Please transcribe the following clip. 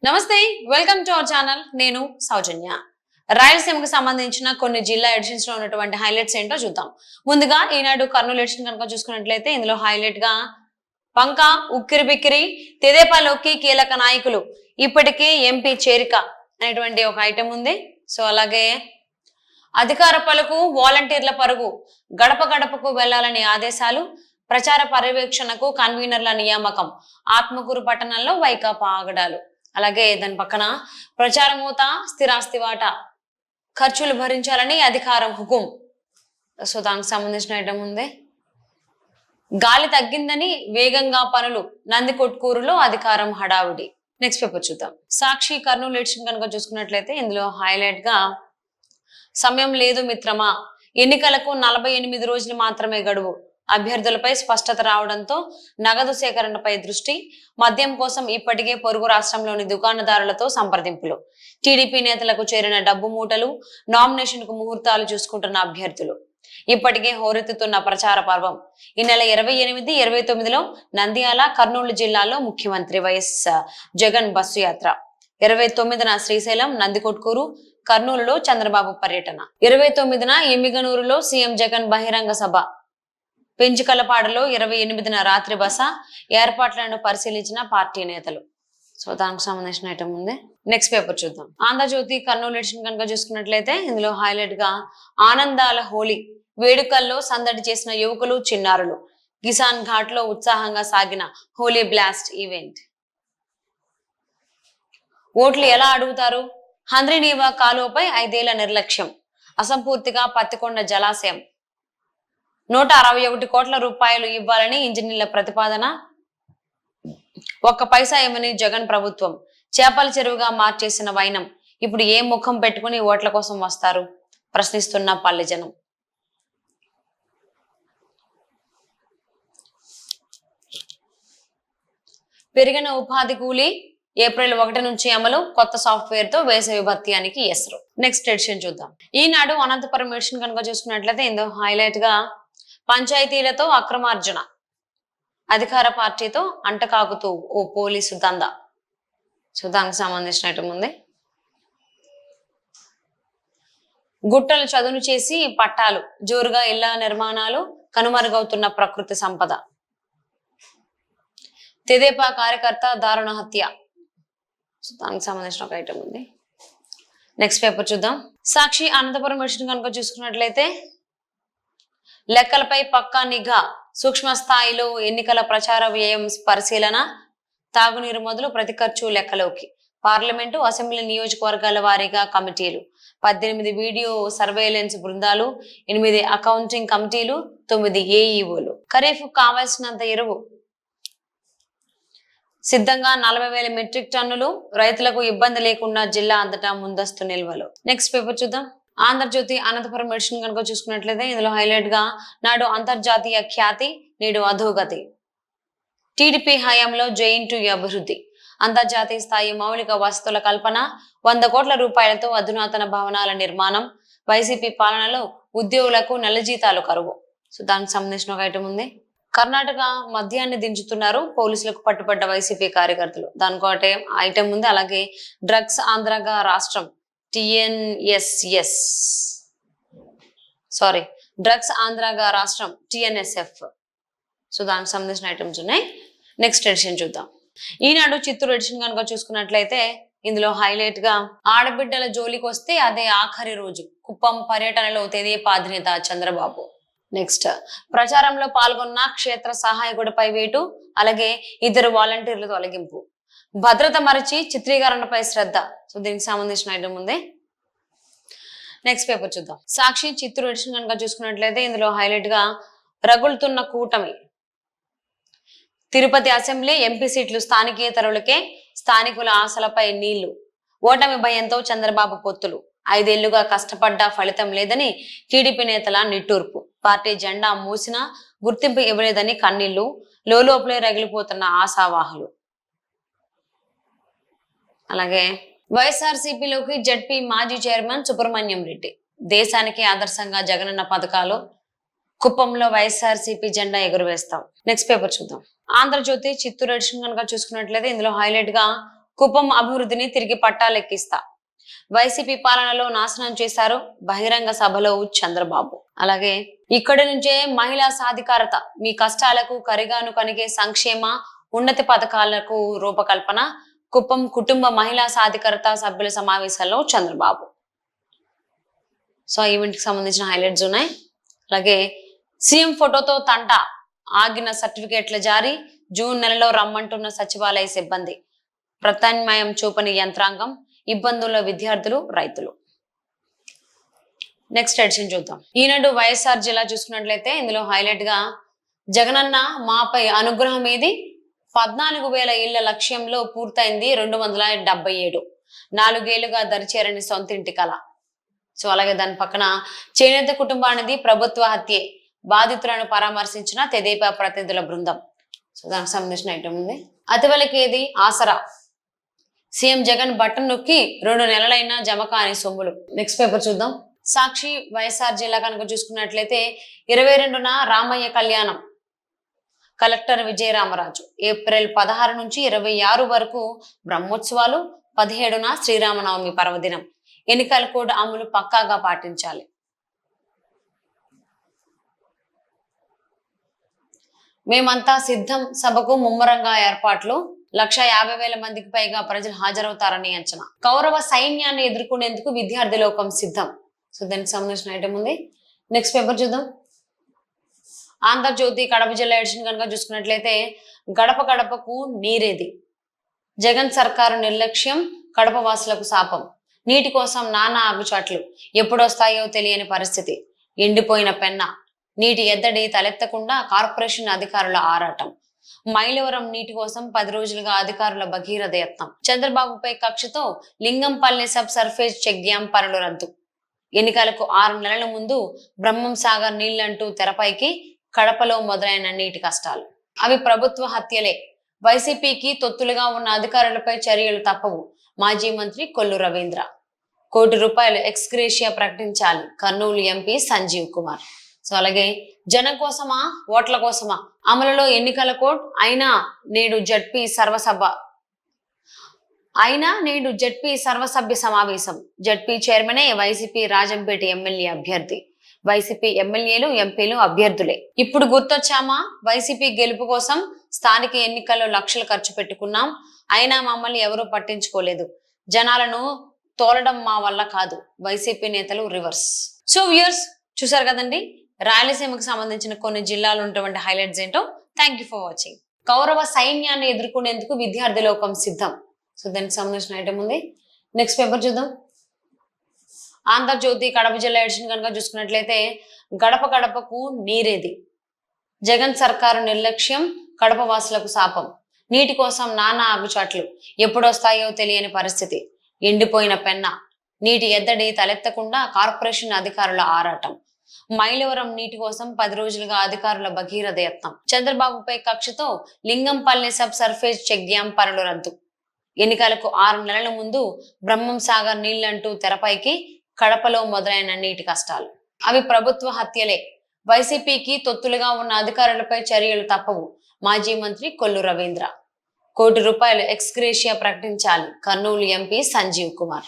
నమస్తే, welcome to our channel. నేను సౌజన్య. రాయలసీమకు సంబంధించిన కొన్ని జిల్లా ఎడిషన్స్ లో ఉన్నటువంటి హైలైట్స్ ఏంటో చూద్దాం. ముందుగా ఈనాడు కర్నూలు ఎడిషన్ కనుక చూసుకున్నట్లయితే ఇందులో హైలైట్ గా పంక ఉక్కిరి బిక్కిరి తెదేపాలోకి కీలక నాయకులు ఇప్పటికే ఎంపీ చేరిక అనేటువంటి ఒక ఐటెం ఉంది. సో అలాగే అధికార పలుకు వాలంటీర్ల పరుగు గడప గడపకు వెళ్లాలని ఆదేశాలు, ప్రచార పర్యవేక్షణకు కన్వీనర్ల నియామకం, ఆత్మకూరు పట్టణంలో వైకాపా ఆగడాలు. అలాగే దాని పక్కన ప్రచారమూత స్థిరాస్తి వాటా ఖర్చులు భరించాలని అధికారం హుకుం. సో దానికి సంబంధించిన ఐటమ్ ఉంది. గాలి తగ్గిందని వేగంగా పనులు, నందికొట్కూరులో అధికారం హడావుడి. నెక్స్ట్ పేపర్ చూద్దాం. సాక్షి కర్నూలు ఎడిషన్ కనుక చూసుకున్నట్లయితే ఇందులో హైలైట్ గా సమయం లేదు మిత్రమా, ఎన్నికలకు 48 రోజులు మాత్రమే గడువు, అభ్యర్థులపై స్పష్టత రావడంతో నగదు సేకరణపై దృష్టి, మద్యం కోసం ఇప్పటికే పొరుగు రాష్ట్రంలోని దుకాణదారులతో సంప్రదింపులు, టీడీపీ నేతలకు చేరిన డబ్బు మూటలు, నామినేషన్ కు ముహూర్తాలు చూసుకుంటున్న అభ్యర్థులు. ఇప్పటికే హోరెత్తుతున్న ప్రచార పర్వం. ఈ నెల 28, 29లో నంద్యాల, కర్నూలు జిల్లాల్లో ముఖ్యమంత్రి వైఎస్ జగన్ బస్సు యాత్ర, 29న శ్రీశైలం, నందికొట్కూరు, కర్నూలులో చంద్రబాబు పర్యటన, 29న ఎమ్మిగనూరులో సీఎం జగన్ బహిరంగ సభ, పెంచికలపాడులో 28న రాత్రి బస, ఏర్పాట్లను పరిశీలించిన పార్టీ నేతలు. సో దానికి సంబంధించిన ఐటమ్ ఉంది. నెక్స్ట్ పేపర్ చూద్దాం. ఆంధ్రజ్యోతి కర్నూలు ఎడిషన్ కనుక చూసుకున్నట్లయితే ఇందులో హైలైట్ గా ఆనందాల హోలీ వేడుకల్లో సందడి చేసిన యువకులు, చిన్నారులు, కిసాన్ ఘాట్ లో ఉత్సాహంగా సాగిన హోలీ బ్లాస్ట్ ఈవెంట్. ఓట్లు ఎలా అడుగుతారు? హంద్రీనీవా కాలువపై 5 ఏళ్ల నిర్లక్ష్యం, అసంపూర్తిగా పత్తికొండ జలాశయం, 161 కోట్ల రూపాయలు ఇవ్వాలని ఇంజనీర్ల ప్రతిపాదన, 1 పైసా ఇవ్వని జగన్ ప్రభుత్వం, చేపల చెరువుగా మార్చేసిన వైనం, ఇప్పుడు ఏ ముఖం పెట్టుకుని ఓట్ల కోసం వస్తారు ప్రశ్నిస్తున్న పల్లె జనం. పెరిగిన ఉపాధి కూలీ ఏప్రిల్ 1 నుంచి అమలు, కొత్త సాఫ్ట్వేర్ తో వేసవి భత్యానికి ఎసరు. నెక్స్ట్ ఎడిషన్ చూద్దాం. ఈనాడు అనంతపురం ఎడిషన్ కనుక చూసుకున్నట్లయితే ఇందులో హైలైట్ గా పంచాయతీలతో అక్రమార్జన, అధికార పార్టీతో అంటకాగుతూ ఓ పోలీసు దందా. సో దానికి సంబంధించినట్టు ఉంది. గుట్టలు చదును చేసి పట్టాలు, జోరుగా ఇళ్ల నిర్మాణాలు, కనుమరుగవుతున్న ప్రకృతి సంపద, తెదేపా కార్యకర్త దారుణ హత్య. సో దానికి సంబంధించిన ఒక ఐటమ్ ఉంది. నెక్స్ట్ పేపర్ చూద్దాం. సాక్షి అనంతపురం ఎడిషన్ కనుక చూసుకున్నట్లయితే లెక్కలపై పక్కా నిఘా, సూక్ష్మ స్థాయిలో ఎన్నికల ప్రచార వ్యయం పరిశీలన, తాగునీరు మొదలు ప్రతి ఖర్చు లెక్కలోకి, పార్లమెంటు, అసెంబ్లీ నియోజకవర్గాల వారీగా కమిటీలు, 18 వీడియో సర్వేలెన్స్ బృందాలు, 8 అకౌంటింగ్ కమిటీలు, 9 ఏఈఓలు. ఖరీఫ్ కావాల్సినంత ఎరువు సిద్ధంగా 40,000 మెట్రిక్ టన్నులు, రైతులకు ఇబ్బంది లేకుండా జిల్లా అంతటా ముందస్తు నిల్వలు. నెక్స్ట్ పేపర్ చూద్దాం. ఆంధ్రజ్యోతి అనంతపురం ఎడిషన్ కనుక చూసుకున్నట్లయితే ఇందులో హైలైట్ గా నాడు అంతర్జాతీయ ఖ్యాతి, నేడు అధోగతి, టీడీపీ హయాంలో జైంటు అభివృద్ధి, అంతర్జాతీయ స్థాయి మౌలిక వసతుల కల్పన, 100 కోట్ల రూపాయలతో అధునాతన భవనాల నిర్మాణం, వైసీపీ పాలనలో ఉద్యోగులకు నెల జీతాలు కరువు. సో దానికి సంబంధించిన ఒక ఐటమ్ ఉంది. కర్ణాటక మద్యాన్ని దించుతున్నారు, పోలీసులకు పట్టుబడ్డ వైసీపీ కార్యకర్తలు. దానికోటే ఐటమ్ ఉంది. అలాగే డ్రగ్స్ ఆంధ్రగా రాష్ట్రం, డ్రగ్స్ ఆంధ్రగా రాష్ట్రం TNSF. సో దానికి సంబంధించిన ఐటమ్స్ ఉన్నాయి. నెక్స్ట్ ఎడిషన్ చూద్దాం. ఈనాడు చిత్తూరు ఎడిషన్ కనుక చూసుకున్నట్లయితే ఇందులో హైలైట్ గా ఆడబిడ్డల జోలికి వస్తే అదే ఆఖరి రోజు, కుప్పం పర్యటనలో తెదేపా అధినేత చంద్రబాబు. నెక్స్ట్ ప్రచారంలో పాల్గొన్న క్షేత్ర సహాయకుడిపై వేటు, అలాగే 2 వాలంటీర్లు తొలగింపు, భద్రత మరచి చిత్రీకరణపై శ్రద్ధ. సో దీనికి సంబంధించిన ఐటమ్ ఉంది. నెక్స్ట్ పేపర్ చూద్దాం. సాక్షి చిత్తూరు ఎడిషన్ కనుక చూసుకున్నట్లయితే ఇందులో హైలైట్ గా రగులుతున్న కూటమి, తిరుపతి అసెంబ్లీ ఎంపీ సీట్లు స్థానికేతరులకే, స్థానికుల ఆశలపై నీళ్లు, ఓటమి భయంతో చంద్రబాబు పొత్తులు, 5 ఏళ్లుగా కష్టపడ్డా ఫలితం లేదని టీడీపీ నేతల నిట్టూర్పు, పార్టీ జెండా మూసినా గుర్తింపు ఇవ్వలేదని కన్నీళ్లు, లోపలే రగిలిపోతున్న ఆశావాహులు. అలాగే వైఎస్ఆర్సీపీలోకి జడ్పీ మాజీ చైర్మన్ సుబ్రహ్మణ్యం రెడ్డి, దేశానికి ఆదర్శంగా జగనన్న పథకాలు, కుప్పంలో వైఎస్ఆర్సీపీ జెండా ఎగురవేస్తాం. నెక్స్ట్ పేపర్ చూద్దాం. ఆంధ్రజ్యోతి చిత్తూరు ఎడిషన్ కనుక చూసుకున్నట్లయితే ఇందులో హైలైట్ గా కుప్పం అభివృద్ధిని తిరిగి పట్టాలెక్కిస్తా. వైసీపీ పాలనలో నాశనం చేశారు బహిరంగ సభలో చంద్రబాబు. అలాగే ఇక్కడి నుంచే మహిళా సాధికారత, మీ కష్టాలకు కరిగాను కనిగే సంక్షేమ ఉన్నతి పథకాలకు రూపకల్పన. కుప్పం కుటుంబ మహిళా సాధికారత సభ్యుల సమావేశాల్లో చంద్రబాబు. సో ఈవెంట్ కి సంబంధించిన హైలైట్స్ ఉన్నాయి. అలాగే సీఎం ఫోటోతో తంట, ఆగిన సర్టిఫికేట్ల జారీ, జూన్ నెలలో రమ్మంటున్న సచివాలయ సిబ్బంది, ప్రత్యామ్నాయం చూపని యంత్రాంగం, ఇబ్బందుల్లో విద్యార్థులు రైతులు. నెక్స్ట్ ఎడిషన్ చూద్దాం. ఈనాడు వైఎస్ఆర్ జిల్లా చూసుకున్నట్లయితే ఇందులో హైలైట్ గా జగనన్న మాపై అనుగ్రహం ఏది, 14,000 ఇళ్ల లక్ష్యంలో పూర్తయింది 277, 4 ఏళ్లుగా దరిచేరని సొంతింటి కళ. సో అలాగే దాని పక్కన చేనేత కుటుంబానిది ప్రభుత్వ హత్యే, బాధితులను పరామర్శించిన తెదేపా ప్రతినిధుల బృందం. సో దానికి సంబంధించిన ఐటమ్ ఉంది. అతివలకి ఏది ఆసరా, సీఎం జగన్ బటన్ నొక్కి 2 నెలలైనా జమ కాని సొమ్ములు. నెక్స్ట్ పేపర్ చూద్దాం. సాక్షి వైఎస్ఆర్ జిల్లా కనుక చూసుకున్నట్లయితే 22న రామయ్య కళ్యాణం, కలెక్టర్ విజయరామరాజు. ఏప్రిల్ 16 నుంచి 26 వరకు బ్రహ్మోత్సవాలు, 17న శ్రీరామనవమి పర్వదినం. ఎన్నికల కోడ్ అమలు పక్కాగా పాటించాలి. మేమంతా సిద్ధం, సభకు ముమ్మరంగా ఏర్పాట్లు, 150,000 మందికి పైగా ప్రజలు హాజరవుతారని అంచనా. కౌరవ సైన్యాన్ని ఎదుర్కొనేందుకు విద్యార్థి లోకం సిద్ధం. సో దానికి సంబంధించిన ఐటమ్ ఉంది. నెక్స్ట్ పేపర్ చూద్దాం. ఆంధ్రజ్యోతి కడప జిల్లా ఎడిషన్ కనుక చూసుకున్నట్లయితే గడప గడపకు నీరేది, జగన్ సర్కారు నిర్లక్ష్యం కడప వాసులకు శాపం, నీటి కోసం నానా ఆగుచాట్లు, ఎప్పుడొస్తాయో తెలియని పరిస్థితి, ఎండిపోయిన పెన్న, నీటి ఎద్దడి తలెత్తకుండా కార్పొరేషన్ అధికారుల ఆరాటం, మైలవరం నీటి కోసం 10 రోజులుగా అధికారుల భగీరథ యత్నం, చంద్రబాబుపై కక్షతో Lingampalli sub surface check dam పనులు రద్దు, ఎన్నికలకు 6 నెలల ముందు బ్రహ్మం సాగర్ నీళ్లంటూ తెరపైకి, కడపలో మొదలైన నీటి కష్టాలు. అవి ప్రభుత్వ హత్యలే, వైసీపీకి తొత్తులుగా ఉన్న అధికారులపై చర్యలు తప్పవు, మాజీ మంత్రి కొల్లు రవీంద్ర. ₹1 కోటి ఎక్స్గ్రేషియా ప్రకటించాలి, కర్నూలు ఎంపీ సంజీవ్ కుమార్. సో అలాగే జనం కోసమా ఓట్ల కోసమా, అమలులో ఎన్నికల కోడ్ అయినా నేడు జడ్పీ సర్వసభ్య సమావేశం. జడ్పీ చైర్మనే వైసీపీ రాజంపేట ఎమ్మెల్యే అభ్యర్థి, వైసీపీ ఎమ్మెల్యేలు ఎంపీలు అభ్యర్థులే. ఇప్పుడు గుర్తొచ్చామా, వైసీపీ గెలుపు కోసం స్థానిక ఎన్నికల్లో లక్షలు ఖర్చు పెట్టుకున్నాం, అయినా మమ్మల్ని ఎవరూ పట్టించుకోలేదు, జనాలను తోలడం మా వల్ల కాదు, వైసీపీ నేతలు రివర్స్. సో వ్యూయర్స్ చూసారు కదండి, రాయలసీమకు సంబంధించిన కొన్ని జిల్లాలు ఉన్నటువంటి హైలైట్స్ ఏంటో. Thank you for watching. Kaurava సైన్యాన్ని ఎదుర్కొనేందుకు విద్యార్థి లోకం సిద్ధం. సో దానికి సంబంధించిన ఐటమ్ ఉంది. నెక్స్ట్ పేపర్ చూద్దాం. ఆంధ్రజ్యోతి కడప జిల్లా ఎడిషన్ కనుక చూసుకున్నట్లయితే గడప గడపకు నీరేది, జగన్ సర్కారు నిర్లక్ష్యం కడప వాసులకు శాపం, నీటి కోసం నానా ఆగుచాట్లు, ఎప్పుడొస్తాయో తెలియని పరిస్థితి, ఎండిపోయిన పెన్న, నీటి ఎద్దడి తలెత్తకుండా కార్పొరేషన్ అధికారుల ఆరాటం, మైలవరం నీటి కోసం 10 రోజులుగా అధికారుల భగీరథ యత్నం, చంద్రబాబుపై కక్షతో Lingampalli sub surface check dam పనులు రద్దు, ఎన్నికలకు 6 నెలల ముందు బ్రహ్మం సాగర్ నీళ్లంటూ తెరపైకి, కడపలో మొదలైన నీటి కష్టాలు. అవి ప్రభుత్వ హత్యలే, వైసీపీకి తొత్తులుగా ఉన్న అధికారులపై చర్యలు తప్పవు, మాజీ మంత్రి కొల్లు రవీంద్ర. ₹1 కోటి ఎక్స్గ్రేషియా ప్రకటించాలి, కర్నూలు ఎంపీ సంజీవ్ కుమార్.